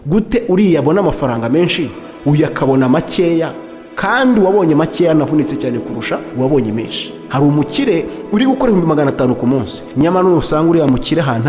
gute uriya abona amafaranga menshi uyu akabona makeya kandi wabonye makeya navunitse cyane kurusha wabonye menshi? Hari umukire uri gukora 500 ku munsi, nyamara usanga uriya mukire ahantu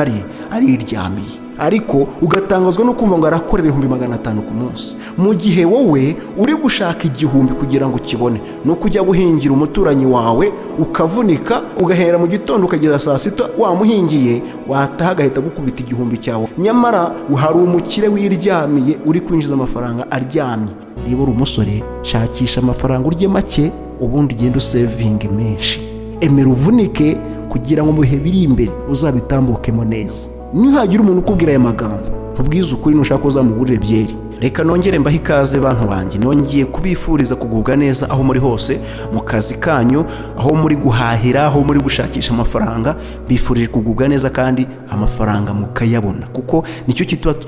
ari iryamiye, ariko ugatangazwa no kumva ngo arakorera 500 ku munsi, mu gihe wowe uri gushaka 1000 kugira ngo ukibone. No kujya guhingira umuturanyi wawe ukavunika, ugahera mu gitondo ukageza saa sita wamuhingiye, wataha agahita gukubita 1000 cyawe, nyamara hari umukire wiryamiye uri kwinjiza amafaranga aryamye. Niba uri umusore, shakisha amafaranga urye make, ubundi ugenda usevinge menshi. Emera uvunike kugira ngo mu bihe biri imbere uzabitambukemo neza. Nihagira umuntu ukubwira aya magambo, ubwiza ukuri nushaka uzamugurire byeri. Reka nongere mbahe ikaze bantu banjye, nongeye kubifuriza kugubwa neza aho muri hose, mu kazi kanyu, aho muri guhahira, aho muri gushakisha amafaranga. Bifurije kugubwa neza kandi amafaranga mukayabona, kuko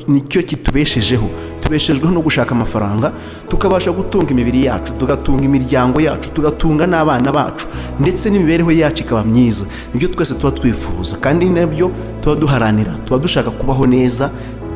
nicyo kitubeshejeho. Tubeshejweho no gushaka amafaranga, tukabasha gutunga imibiri yacu, tugatunga imiryango yacu, tugatunga n'abana bacu, ndetse n'imibereho yacu ikaba myiza. Nibyo twese tuba twifuza kandi nabyo tuba duharanira, tuba dushaka kubaho neza.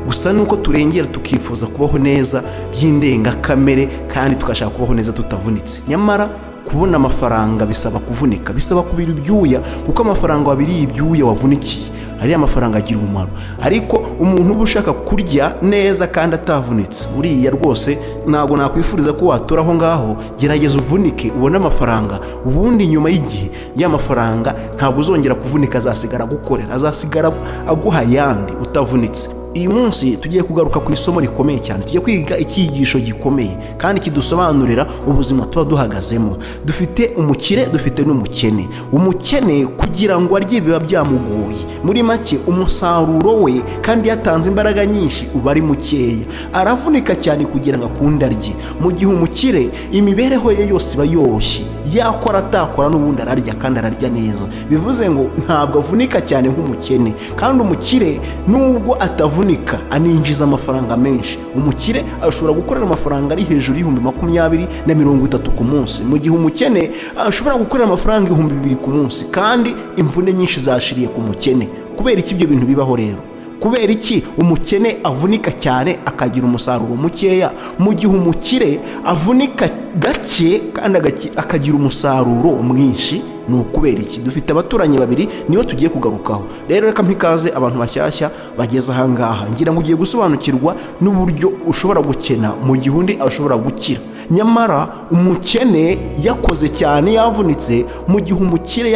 Gusa nuko turengera tukifuza kubaho neza by'indengakamere kandi tukashaka kubaho neza tutavunitse. Nyamara kubona amafaranga bisaba kuvunika, bisaba kubira ibyuya, kuko amafaranga wabiriye ibyuya wavunikiye ari amafaranga agira umumaro. Ariko umuntu uba ushaka kurya neza kandi atavunitse, uriya rwose ntabwo nakwifuriza ko watora aho ngaho. Gerageza uvunike ubone amafaranga, ubundi nyuma y'igihe y'amafaranga ntabwo uzongera kuvunika, azasigara gukorera, azasigara aguha yandi utavunitse. Uyu munsi tugiye kugaruka ku isomo rikomeye cyane, tugiye kwiga icyigisho gikomeye kandi kidusobanurira ubuzima tuba duhagazemo. Dufite umukire, dufite n'umukene. Umukene kugira ngo arye biba byamugoye, muri make umusaruro we kandi yatanze imbaraga nyinshi uba ari mukeya, aravunika cyane kugira ngo akunde arye. Mu gihe umukire imibereho ye yose iba yoroshye, yakora atakora n'ubundi ararya kandi ararya neza. Bivuze ngo ntabwo avunika cyane nk'umukene, kandi umukire nubwo atavunika aninjiza amafaranga menshi. Umukire ashobora gukorera amafaranga ari hejuru y'20 na 30 ku munsi, mu gihe umukene ashobora gukorera amafaranga 2000 ku munsi, kandi imvune nyinshi zashiriye ku mukene. Kubera iki ibyo bintu bibaho rero? Kubera iki umukene avunika cyane akagira umusaruro mukeya, mu gihe umukire avunika gake kandi akagira umusaruro mwinshi? Ni ukubera iki? Dufite abaturanyi babiri nibo tugiye kugarukaho. Rero reka mpikaze abantu bashyashya bageze aha ngaha, ngira ngo ugiye gusobanukirwa n'uburyo ushobora gukena mu gihe undi ashobora gukira. Nyamara umukene yakoze cyane yavunitse, mu gihe umukire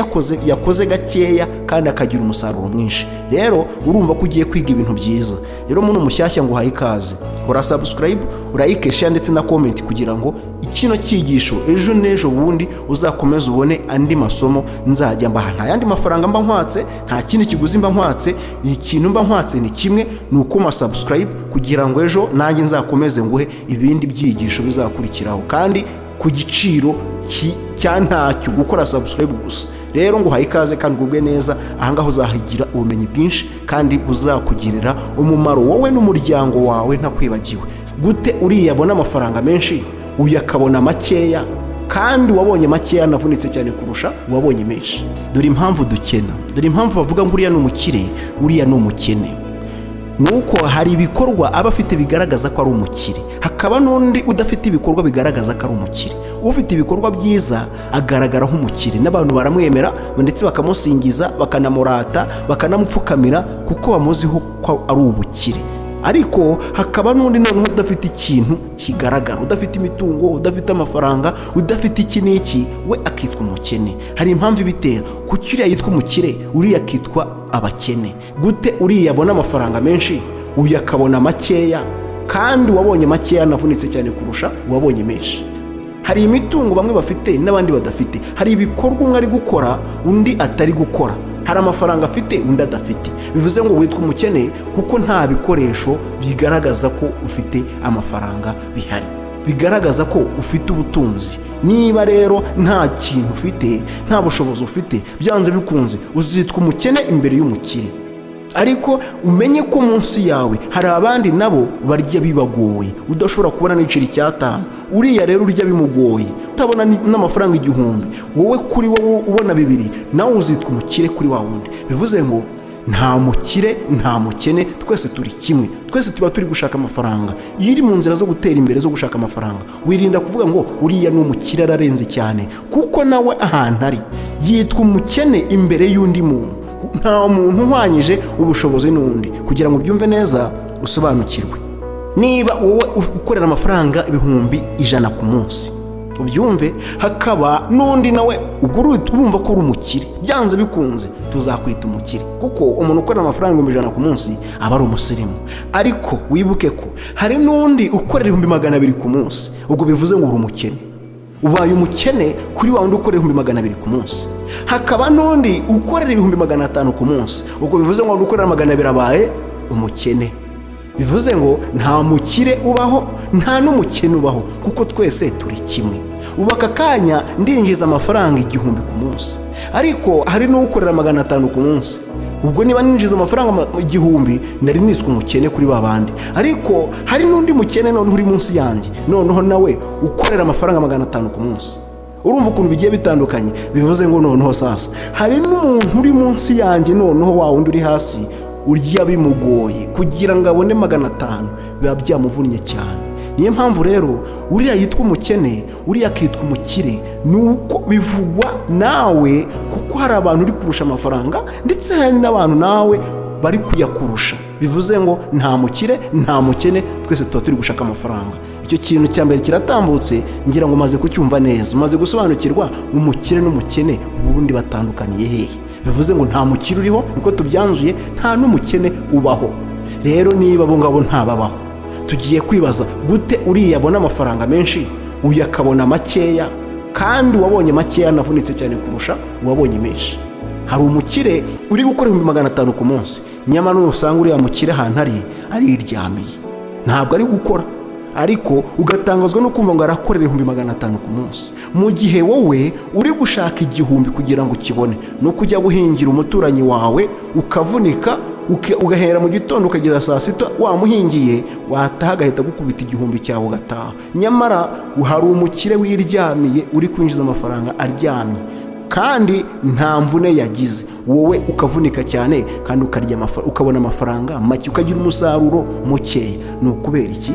yakoze gakeya kandi akagira umusaruro mwinshi. Rero urumva ko ugiye kwiga ibintu byiza. Rero muntu mushyashya ngo uhaye ikaze, kora subscribe, like, share ndetse na comment kugira ngo ikino cyigisho ejo n'ejo bundi uzakomeza ubone andi masomo nzajya mbaha. Nta yandi mafaranga mba nkwatse, nta kindi kiguzi mba nkwatse, ikintu mba nkwatse ni kimwe, ni uko subscribe kugira ngo ejo nanjye nzakomeze nguhe ibindi byigisho bizakurikiraho kandi ku giciro cyantacyo, gukora subscribe gusa. Rero ngo uhaye ikaze kandi ugubwe neza, ahangaho uzahigira ubumenyi bwinshi kandi buzakugirira umumaro wowe n'umuryango wawe ntakwibagiwe. Gute uriya abona amafaranga menshi uyu akabona makeya kandi wabonye makeya navunitse cyane kurusha wabonye menshi? Dore impamvu dukena, dore impamvu bavuga ngo uriya n'umukire, uriya n'umukene. Nuko hari ibikorwa aba afite bigaragaza ko ari umukire, hakaba n'undi udafite ibikorwa bigaragaza ko ari umukire. Ufite ibikorwa byiza agaragara nk'umukire, n'abantu baramwemera ndetse bakamusingiza, bakanamurata, bakanamupfukamira kuko bamuziho ko ari ubukire. Ariko hakaba n'undi noneho udafite ikintu kigaragara, udafite imitungo, udafite amafaranga, udafite iki n'iki, we akitwa umukene. Hari impamvu ibitera kuki uriya yitwa umukire, uriya akitwa abakene. Gute uriya abona amafaranga menshi uyu akabona makeya kandi wabonye makeya navunitse cyane kurusha wabonye menshi? Hari imitungo bamwe bafite n'abandi badafite, hari ibikorwa umwe ari gukora undi atari gukora, hari amafaranga afite undi adafite. Bivuze ngo witwa umukene kuko nta bikoresho bigaragaza ko ufite amafaranga bihari, bigaragaza ko ufite ubutunzi. Niba rero nta kintu ufite, nta bushobozi ufite, byanze bikunze uzitwa umukene imbere y'umukire. Ariko umenye ko munsi yawe hari abandi nabo barya bibagoye, udashobora kubona n'iciri cyatanu. Uriya rero urya bimugoye, utabona n'amafaranga 1000, wowe kuri wowe ubona 2, nawe uzitwa umukire kuri wa wundi. Bivuze ngo nta mukire nta mukene, twese turi kimwe, twese tuba turi gushaka amafaranga. Iyo uri mu nzira zo gutera imbere zo gushaka amafaranga, wirinda kuvuga ngo uriya ni umukire ararenze cyane, kuko nawe ahantu ari yitwa umukene imbere y'undi muntu. Nta muntu uhwanyije ubushobozi n'undi. Kugira ngo ubyumve neza usobanukirwe, niba wowe ukorera amafaranga 100,000 ku munsi, ubyumve, hakaba n'undi nawe urumva ko uri umukire, byanze bikunze tuzakwita umukire, kuko umuntu ukorera amafaranga 100,000 ku munsi aba ari umusirimu. Ariko wibuke ko hari n'undi ukorera 200,000 ku munsi, ubwo bivuze ngo uri umukene. Ubaye umukene kuri wa wundi ukorera 200,000 ku munsi. Hakaba n'undi ukorera 500 ku munsi, ubwo bivuze ngo ukorera 200 abaye umukene. Bivuze ngo nta mukire ubaho nta n'umukene ubaho, kuko twese turi kimwe. Ubu aka kanya ndinjiza amafaranga 1,000 ku munsi, ariko hari n'ukorera 500 ku munsi. Ubwo niba ninjiza amafaranga 1,000 nari niswe umukene kuri babandi. Ariko hari n'undi mukene none uri munsi yanjye, noneho nawe ukorera amafaranga 500 ku munsi. Urumva ukuntu bigiye bitandukanye. Bivuze ngo noneho sasa hari n'umuntu uri munsi yanjye, noneho wa wundi uri hasi urya bimugoye kugira ngo abone 500, biba byamuvunnye cyane. Niyo mpamvu rero uriya yitwa umukene, uriya akitwa umukire, nuko bivugwa nawe, kuko hari abantu uri kurusha amafaranga, ndetse hari n'abantu nawe bari kuyakurusha. Bivuze ngo nta mukire nta mukene, twese tuba turi gushaka amafaranga. Icyo kintu cya mbere kiratambutse, ngira ngo maze kucyumva neza, maze gusobanukirwa umukire n'umukene ubundi batandukaniye hehe. Bivuze ngo nta mukire uriho, niko tubyanzuye, nta n'umukene ubaho. Rero niba abo ngabo ntababaho, tugiye kwibaza gute uriya abona amafaranga menshi, uyu akabona makeya, kandi wabonye makeya anavunitse cyane kurusha uwabonye menshi. Hari umukire uri gukora 500 ku munsi, nyamara usanga uriya mukire ahantu ariryamiye, ntabwo ari gukora, ariko ugatangazwa no kumva ngo arakorera 500 ku munsi, mu gihe wowe uri gushaka 1,000 kugira ngo ukibone. No kujya guhingira umuturanyi wawe ukavunika, ugahera mu gitondo ukageza saa sita wamuhingiye, wataha agahita gukubita 1,000 cyawe ugataha. Nyamara hari umukire wiryamiye uri kwinjiza amafaranga aryamye, kandi nta mvune yagize. Wowe ukavunika cyane kandi ukabona amafaranga make, ukagira umusaruro mukeya. Ni ukubera iki?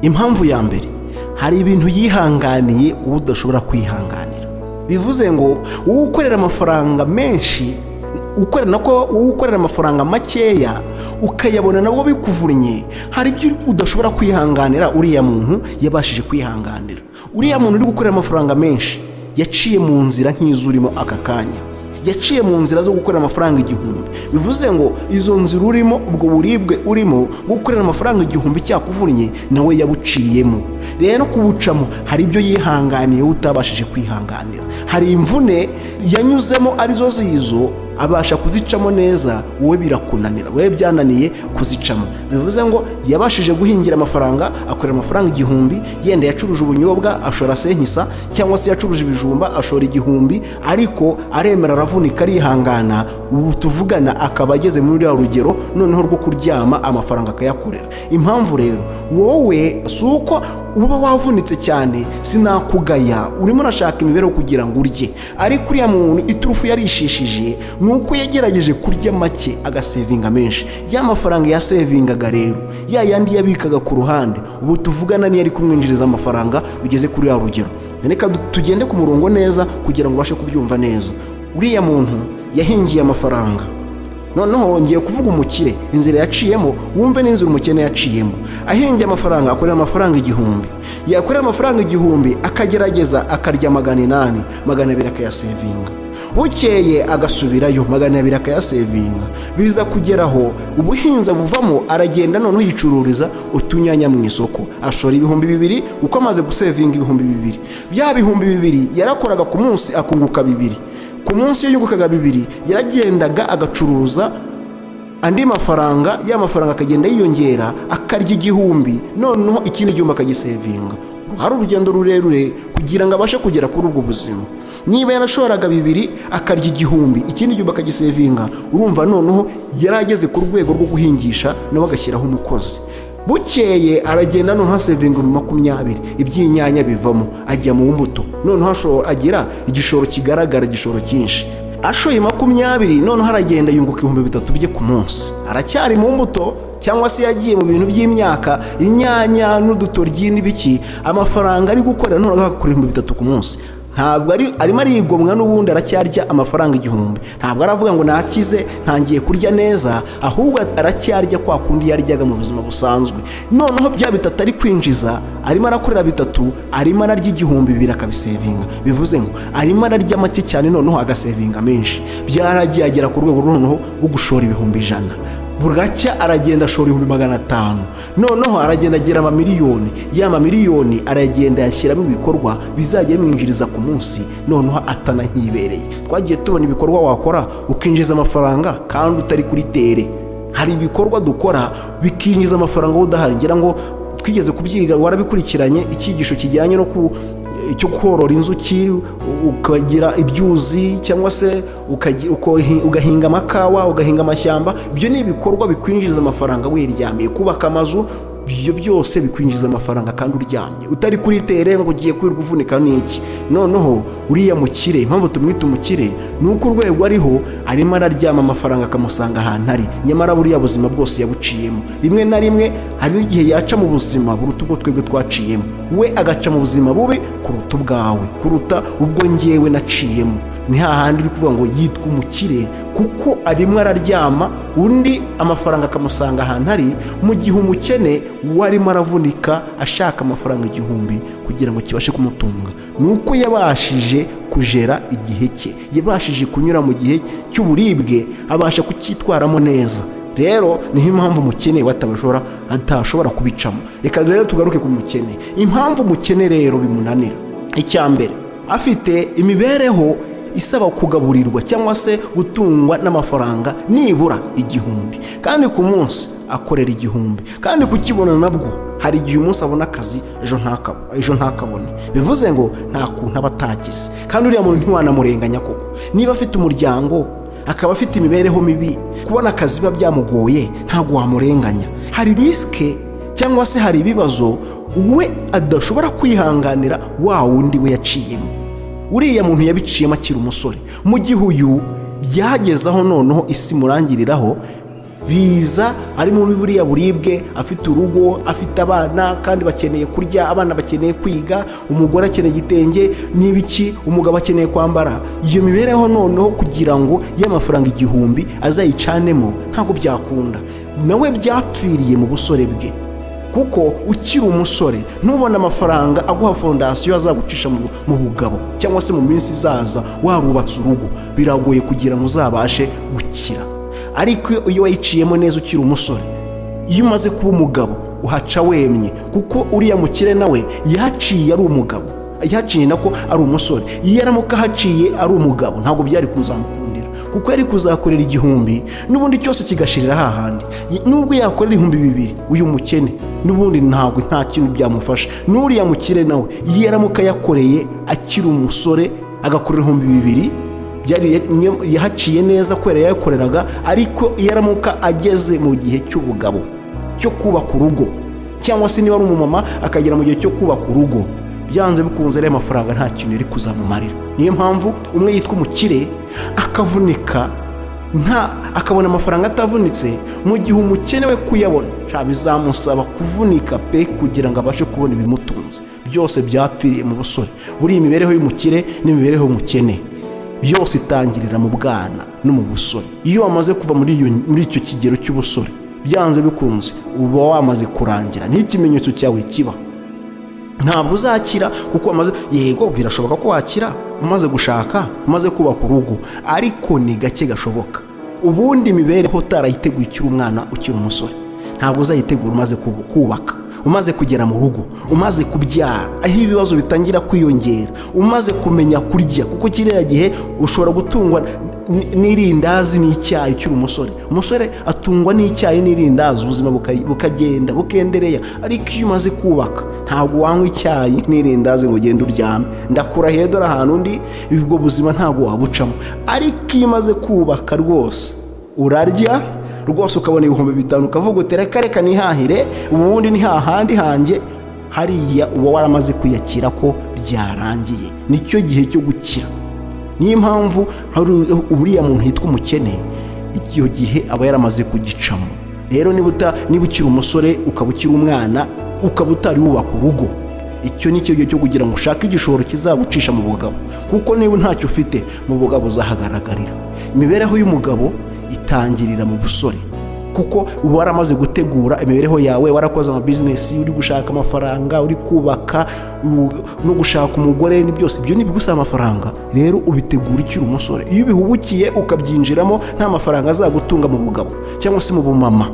Impamvu ya mbere, hari ibintu yihanganiye uwo udashobora kwihanganira. Bivuze ngo wowe ukorera amafaranga menshi, ukorera amafaranga makeya ukayabona nabwo bikuvunnye, hari ibyo udashobora kwihanganira uriya muntu yabashije kwihanganira. Uriya muntu uri gukorera amafaranga menshi yaciye mu nzira nk'izurimo aka kanya, yaciye mu nzira zo gukorera amafaranga 1,000. Bivuze ngo izo nzira urimo, ubwo buribwe urimo gukorera amafaranga 1,000 cyakuvunnye, nawe yabuciyemo. Rero kubucamo hari ibyo yihanganiye utabashije kwihanganira. Hari imvune yanyuzemo arizo zizo abasha kuzicamo neza, wowe birakunanira, wowe byananiye kuzicamo. Bivuze ngo yabashije guhingira amafaranga, akorera amafaranga 1,000, yenda yacuruje ubunyobwa ashora senkisa, cyangwa se yacuruje ibijumba ashora 1,000, ariko aremera aravunika arihangana. Ubu tuvugana akaba ageze muri ya rugero noneho rwo kuryama amafaranga akayakorera. Impamvu rero wowe suko uba wavunitse cyane, sinakugaya, urimo urashaka imibereho kugira ngo urye, ariko uriya muntu iturufu yarishishije nuko yagerageje kurya make agasevinga menshi. Ya mafaranga yasevingaga rero, ya yandi yabikaga ku ruhande, ubu tuvugana niyo ari kumwinjiriza amafaranga bigeze kuri ya rugero. Reka tugende ku murongo neza kugira ngo ubashe kubyumva neza. Uriya muntu yahingiye amafaranga, noneho ngiye kuvuga umukire, inzira yaciyemo wumve n'inzira umukene yaciyemo. Ahingiye amafaranga, akorera amafaranga 1,000, yakorera amafaranga 1,000 akagerageza akarya 800, 200 akayasevinga. Bukeye agasubirayo 200 akayasevinga. Biza kugeraho ubuhinza buvamo, aragenda noneho yicururiza utunyanya mu isoko, ashora 2,000, uko amaze gusevinga 2,000. Bya 2,000 yarakoraga ku munsi akunguka 2. Ku munsi iyo yungukaga 2, yaragendaga agacuruza andi mafaranga, ya mafaranga akagenda yiyongera, akarya 1,000, noneho ikindi 1,000 akagisevinga. Hari urugendo rurerure kugira ngo abashe kugera kuri ubwo buzima. Niba yarashoraga 2 akarya 1,000, ikindi 1,000 akagisevinga, urumva noneho yarageze ku rwego rwo guhingisha nawe agashyiraho umukozi. Bukeye aragenda noneho asevinga 20, iby'inyanya bivamo, ajya mu mbuto, noneho agira igishoro kigaragara, igishoro cyinshi. ashoye 20 noneho aragenda yunguka 3,000 bye ku munsi. Aracyari mu mbuto cyangwa se yagiye mu bintu by'imyaka, inyanya n'udutoryi n'ibiki, amafaranga ari gukorera none agakorera 3,000 ku munsi. Ntabwo arimo arigomwa n'ubundi aracyarya amafaranga 1,000. Ntabwo aravuga ngo nakize ntangiye kurya neza, ahubwo aracyarya kwa kundi yaryaga mu buzima busanzwe. Noneho bya 3 ari kwinjiza arimo arakorera 3, arimo ararya 2,000 akabisevinga. Bivuze ngo arimo ararya make cyane noneho agasevinga menshi. Byaragiye agera ku rwego noneho rwo gushora 100,000. Buracya aragenda ashora 500,000. Noneho aragenda agira amamiliyoni. Ya mamiliyoni aragenda yashyiramo ibikorwa bizajya bimwinjiriza ku munsi, noneho atanahibereye. Twagiye tubona ibikorwa wakora ukinjiza amafaranga kandi utari kuri tere. Hari ibikorwa dukora bikinjiza amafaranga udahari. Ngira ngo twigeze kubyiga, warabikurikiranye, icyigisho kijyanye no cyo korora inzuki, ukagira ibyuzi cyangwa se ugahinga amakawa, ugahinga amashyamba. Ibyo ni ibikorwa bikwinjiriza amafaranga wiryamiye. Kubaka amazu, ibyo byose bikwinjiza amafaranga kandi uryamye utari kuri tere ngo ugiye kwirirwa uvunika n'iki. Noneho uriya mukire, impamvu tumwita umukire ni uko urwego ariho arimo araryama amafaranga akamusanga ahantu ari, nyamara buriya buzima bwose yabuciyemo. Rimwe na rimwe hari n'igihe yaca mu buzima buruta ubwo twebwe twaciyemo, we agaca mu buzima bubi kuruta ubwawe, kuruta ubwo njyewe naciyemo. Ni hahandi uri kuvuga ngo yitwa umukire kuko arimo araryama, undi amafaranga akamusanga ahantu ari, mu gihe umukene warimo aravunika ashaka amafaranga 1,000 kugira ngo kibashe kumutunga. Nuko yabashije kujera igihe cye, yabashije kunyura mu gihe cy'uburibwe, abasha kucyitwaramo neza. Rero niho impamvu umukene atashobora kubicamo. Reka rero tugaruke ku mukene. Impamvu umukene rero bimunanira, icya mbere, afite imibereho isaba kugaburirwa cyangwa se gutungwa n'amafaranga nibura 1,000, kandi ku munsi akorera 1,000, kandi kukibona nabwo hari igihe umunsi abona akazi ejo ntakabone. Bivuze ngo nta kuntu aba atakize, kandi uriya muntu ntiwanamurenganya koko. Niba afite umuryango akaba afite imibereho mibi, kubona akazi biba byamugoye, ntabwo wamurenganya. Hari risike cyangwa se hari ibibazo we adashobora kwihanganira wa wundi we yaciyemo. Uriya muntu yabiciyemo akiri umusore, mu gihe uyu byagezaho noneho isi murangiriraho, biza ari muri buriya buribwe, afite urugo, afite abana kandi bakeneye kurya, abana bakeneye kwiga, umugore akeneye igitenge n'ibiki, umugabo akeneye kwambara. Iyo mibereho noneho kugira ngo y'amafaranga 1,000 azayicanemo ntabwo byakunda. Nawe byapfiriye mu busore bwe, kuko ukiri umusore ntubona amafaranga aguha fondasiyo azagucisha mu bugabo cyangwa se mu minsi izaza warubatse urugo. Biragoye kugira ngo uzabashe gukira. Ariko iyo wayiciyemo neza ukiri umusore, iyo umaze kuba umugabo uhaca wemye, kuko uriya mukire nawe yahaciye ari umugabo, yahaciye nako ari umusore. Iyo yaramuka haciye ari umugabo ntabwo byari kumuzamukundira, kuko yari kuzakorera 1,000 n'ubundi cyose kigashirira hahandi. Nubwo yakorera 2,000 uyu mukene n'ubundi ntabwo nta kintu byamufasha. N'uriya mukire nawe iyo yaramuka yakoreye akiri umusore agakorera 2,000 byari yahaciye neza kwera yakoreraga. Ariko iyo yaramuka ageze mu gihe cy'ubugabo cyo kubaka urugo, cyangwa se niba ari umumama akagera mu gihe cyo kubaka urugo, byanze bikunze rero amafaranga nta kintu yari kuzamumarira. Niyo mpamvu umwe yitwa umukire akavunika akabona amafaranga atavunitse, mu gihe umukene we kuyabona bizamusaba kuvunika pe kugira ngo abashe kubona ibimutunze. Byose byapfiriye mu busore. Buri imibereho y'umukire n'imibereho y'umukene byose itangirira mu bwana no mu busore. Iyo wamaze kuva muri icyo kigero cy'ubusore, byanze bikunze uba wamaze kurangira, n'ikimenyetso cyawe kiba. Ntabwo uzakira kuko wamaze, yego birashoboka ko wakira umaze gushaka, umaze kubaka urugo, ariko ni gake gashoboka. Ubundi imibereho utarayiteguye ukiri umwana ukiri umusore, ntabwo uzayitegura umaze kubaka, umaze kugera mu rugo, umaze kubyara, aho ibibazo bitangira kwiyongera, umaze kumenya kurya, kuko kiriya gihe ushobora gutungwa n'irindazi n'icyayi ukiri umusore. Umusore atungwa n'icyayi n'irindazi, ubuzima bukagenda bukendereya. Ariko iyo umaze kubaka ntabwo wanywa icyayi n'irindazi ngo ugende uryame. Ndakura hedora ahantu undi ubwo buzima ntabwo wabucamo. Ariko iyo umaze kubaka rwose urarya rwose, ukabona 5,000 ukavuga uti reka nihahire, ubundi ni hahandi hanjye. Hariya uba waramaze kwiyakira ko byarangiye. Nicyo gihe cyo gukira. niyo mpamvu hari uriya muntu yitwa umukene, icyo gihe aba yaramaze kugicamo. Rero niba ukiri umusore ukaba ukiri umwana ukaba utari wubaka urugo, icyo ni cyo gihe cyo kugira ngo ushake igishoro kizagucisha mu bugabo, kuko niba ntacyo ufite mu bugabo uzahagaragarira. Imibereho y'umugabo itangirira mu busore, kuko uba waramaze gutegura imibereho yawe, warakoze amabizinesi, uri gushaka amafaranga, uri kubaka no gushaka umugore, ni byose ibyo nibigusaba amafaranga. Rero ubitegura ukiri umusore. Iyo ubihubukiye ukabyinjiramo nta mafaranga azagutunga mu bugabo cyangwa se mu bumama,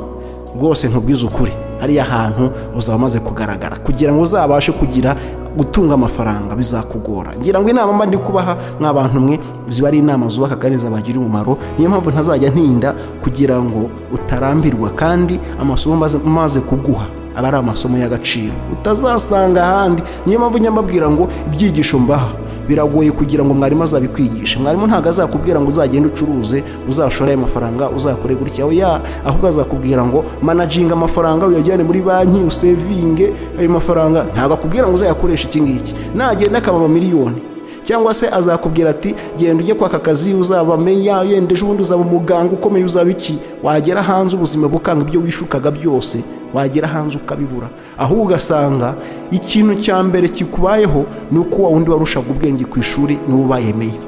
rwose ntubwize ukuri, hariya hantu uzaba umaze kugaragara. Kugira ngo uzabashe kugira gutunga amafaranga bizakugora. Ngira ngo inama mba ndi kubaha mw'abantu mwe ziba ari inama zubaka kandi zabagira umumaro. Niyo mpamvu ntazajya ntinda kugira ngo utarambirwa, kandi amasomo maze kuguha aba ari amasomo y'agaciro utazasanga ahandi. Niyo mpamvu nyambabwira ngo ibyigisho mbaha biragoye kugira ngo mwarimu azabikwigisha. Mwarimu ntabwo azakubwira ngo uzagende ucuruze, uzashore amafaranga, uzakore gutya, ahubwo azakubwira ngo managinga amafaranga, uyajyane muri banki, usevinge ayo mafaranga. Ntabwo akubwira ngo uzayakoresha iki ngiki, nagenda akaba miliyoni. Cyangwa se azakubwira ati genda ujye kwaka akazi, uzabamenya, yenda ejo bundi uzaba umuganga ukomeye, uzaba iki. Wagera hanze ubuzima bukanga, ibyo wishukaga byose wagera hanze ukabibura. Ahubwo ugasanga ikintu cya mbere kikubayeho ni uko wundi warushaga ubwenge ku ishuri niwe ubayemeye.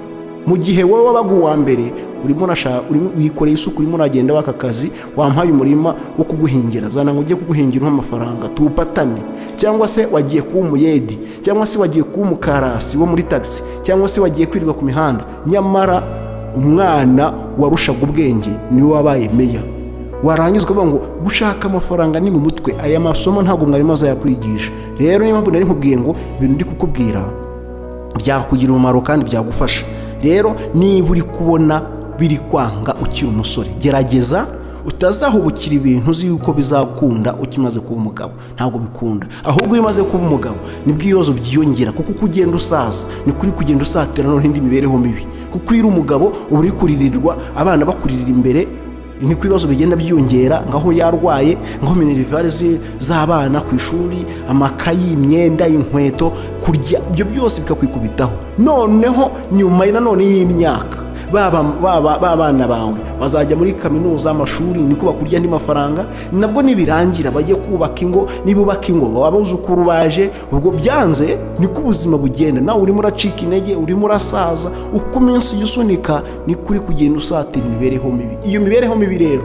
Mu gihe wowe wabaga uwa mbere urimo wikoreye isuku, urimo uragenda waka akazi, wampaye umurima wo kuguhingira, zana ngo ujye kuguhingira amafaranga tuwupatane. Cyangwa se wagiye kuba umuyedi, cyangwa se wagiye kuba umukarasi wo muri taxi, cyangwa se wagiye kwirirwa ku mihanda, nyamara umwana warushaga ubwenge niwe wabaye meya. Warangizwa uvuga ngo gushaka amafaranga ni mu mutwe, aya masomo ntabwo mwarimu azayakwigisha. Rero niyo mpamvu nari nkubwiye ngo ibintu ndi kukubwira byakugira umumaro kandi byagufasha. Rero niba uri kubona biri kwanga ukiri umusore, gerageza utazahubukira ibintu uzi yuko bizakunda ukimaze kuba umugabo. Ntabwo bikunda, ahubwo iyo umaze kuba umugabo nibwo ibibazo byiyongera, kuko uko ugenda usaza ni kuri kugenda usatira no n'indi mibereho mibi. Kuko iyo uri umugabo uba uri kuririrwa, abana bakuririra imbere, niko ibibazo bigenda byiyongera, ngaho yarwaye, ngaho minerivare z'abana ku ishuri, amakayi, imyenda, inkweto, kurya, ibyo byose bikakwikubitaho. Noneho nyuma nanone y'imyaka bana bawe bazajya muri kaminuza, amashuri, niko bakurya andi mafaranga. Nabwo nibirangira bajye kubaka ingo, nibubaka ingo abuzukuru baje, ubwo byanze niko ubuzima bugenda. Nawe urimo uracika intege, urimo urasaza, uko iminsi yisunika ni kuri kugenda usatira imibereho mibi. Iyo mibereho mibi rero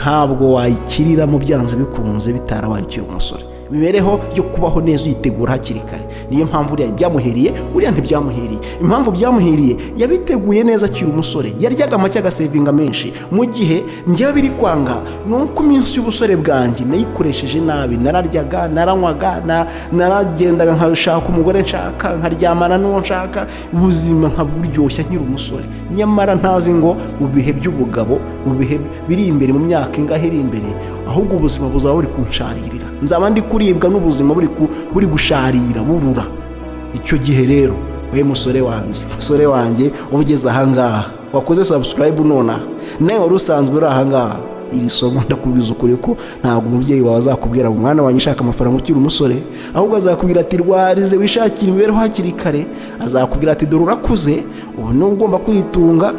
ntabwo wayikirira mu byanze bikunze bitarabaye ukiri umusore. Imibereho yo kubaho neza uyitegura hakiri kare. Niyo mpamvu uriya byamuheriye, uriya ntibyamuheriye. Impamvu byamuheriye yabiteguye neza akiri umusore, yaryaga amacye agasevinga menshi. Mu gihe njyewe biri kwanga nuko iminsi y'ubusore bwanjye nayikoresheje nabi, nararyaga, naranywaga, naragendaga nkashaka umugore nshaka, nkaryamana n'uwo nshaka, ubuzima nkaburyoshya nkiri umusore. Nyamara ntazi ngo mu bihe by'ubugabo, mu bihe biri imbere, mu myaka ingahe iri imbere, ahubwo ubuzima buzaba buri kunsharirira, nzaba ndi kuribwa n'ubuzima buri gusharira burura. Icyo gihe rero we musore wanjye ubugeze ahangaha, wakoze subscribe nonaha, nawe wari usanzwe uri ahangaha, iri somo ndakubwiza ukuri ko ntabwo umubyeyi wawe azakubwira ngo mwana wanjye shaka amafaranga ukiri umusore, ahubwo azakubwira ati rwarize wishakira imibereho hakiri kare. Azakubwira ati dore urakuze, ubu ni ugomba kwitunga.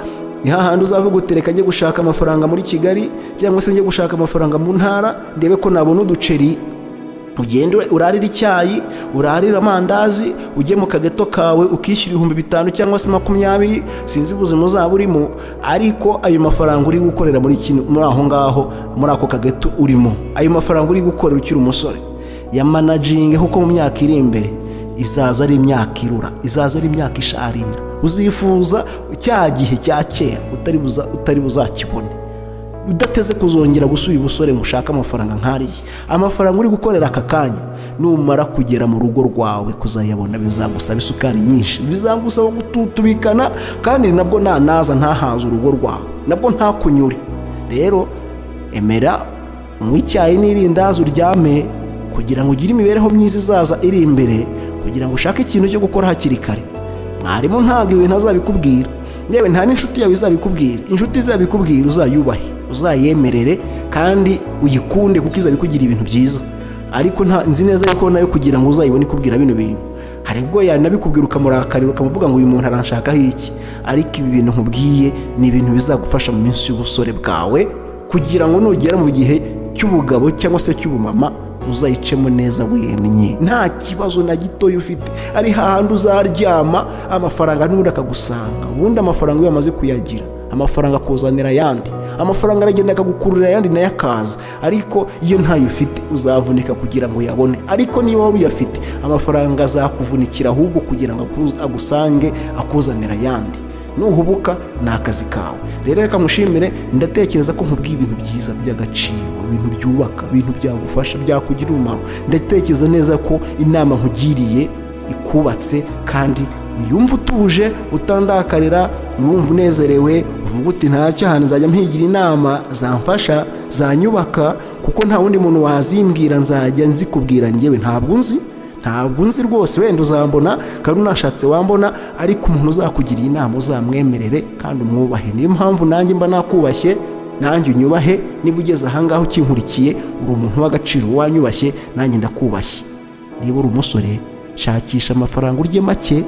Ni hahandi uzavuga utereka njye gushaka amafaranga muri Kigali, cyangwa se njye gushaka amafaranga mu ntara, ndebe ko nabona uduceri, ugende urarira icyayi, urarira amandazi, ujye mu kageto kawe ukishyura 5,000 cyangwa se 20, sinzi ubuzima uzaba urimo. Ariko ayo mafaranga uri gukorera muri aho ngaho, muri ako kageto urimo, ayo mafaranga uri gukorera ukiri umusore, ya managing, kuko mu myaka iri imbere izaza ari imyaka irura, izaza ari imyaka isharira. Uzifuza cya gihe cya kera utari buzakibone, udateze kuzongera gusubira ubusore ngo ushake amafaranga nk'ariya. Amafaranga uri gukorera aka kanya, numara kugera mu rugo rwawe kuzayabona bizagusaba isukari nyinshi, bizagusaba gututubikana, kandi nabwo naza ntahaza urugo rwawe, nabwo ntakunyure. Rero emera unywe icyayi n'irindazi uryame, kugira ngo ugire imibereho myiza izaza iri imbere, kugira ngo ushake ikintu cyo gukora hakiri kare. Mwarimu ntabwo ibintu azabikubwira, yewe nta n'inshuti yawe izabikubwira. Inshuti izabikubwira uzayubahe, uzayemerere kandi uyikunde, kuko izabikugira ibintu byiza. Ariko nzi neza yuko nayo kugira ngo uzayibone ikubwira bino bintu, hari ubwo yanabikubwira ukamurakarira ukamuvuga ngo uyu muntu aranshakaho iki, ariko ibi bintu nkubwiye ni ibintu bizagufasha mu minsi y'ubusore bwawe, kugira ngo nugera mu gihe cy'ubugabo cyangwa se cy'ubumama uzayicemo neza wemye, nta kibazo na gitoya ufite. ari hahandi uzaryama amafaranga n'ubundi akagusanga. ubundi amafaranga iyo yamaze kuyagira, amafaranga akuzanira ayandi, amafaranga aragenda akagukururira ayandi nayo akaza. ariko iyo ntayo ufite uzavunika kugira ngo uyabone, ariko niba wari uyafite amafaranga azakuvunikira ahubwo kugira ngo agusange akuzanira ayandi. nuhubuka ni akazi kawe. rero reka mushimire, ndatekereza ko nkubwiye ibintu byiza by'agaciro, ibintu byubaka, ibintu byagufasha, byakugira umumaro. ndatekereza neza ko inama nkugiriye ikubatse kandi uyumva utuje, utandakarira, wumva unezerewe, uvuga uti nta cyane nzajya mpigira inama zamfasha, zanyubaka, kuko nta wundi muntu wazimbwira, nzajya nzikubwira njyewe. ntabwo nzi rwose, wenda uzambona kandi unashatse wambona, ariko umuntu uzakugiriye inama uzamwemerere kandi umwubahe. niyo mpamvu nanjye mba nakubashye, nanjye unyubahe. niba ugeze ahangaha ukinkurikiye uri umuntu w'agaciro, wanyubashye nanjye ndakubashye. niba uri umusore, shakisha amafaranga urye make,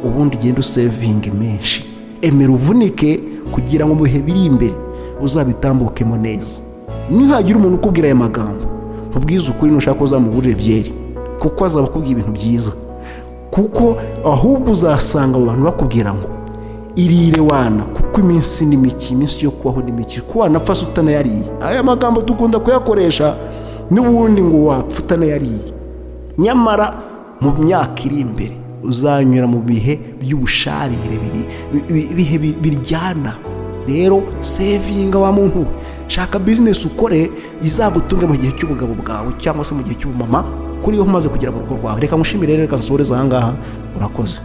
ubundi ugenda usevinge menshi. emera uvunike kugira ngo mu bihe biri imbere uzabitambukemo neza. nihagira umuntu ukubwira aya magambo, nkubwize ukuri, nushaka uzamuburire byeri, kuko azaba akubwira ibintu byiza. kuko ahubwo uzasanga abo bantu bakubwira ngo irire wana, kuko iminsi ni mike, iminsi yo kubaho ni mike, ko wanapfa se utanayariye. aya magambo dukunda kuyakoresha n'ubundi ngo wapfa utanayariye. nyamara mu myaka iri imbere uzanyura mu bihe by'ubusharire, ibihe biryana. rero sevinga wa muntu, shaka business ukore izagutunga mu gihe cy'ubugabo bwawe cyangwa se mu gihe cy'ubumama, kuri yo umaze kugera mu rugo rwawe. reka mushimire, reka nsoreze ahangaha. urakoze.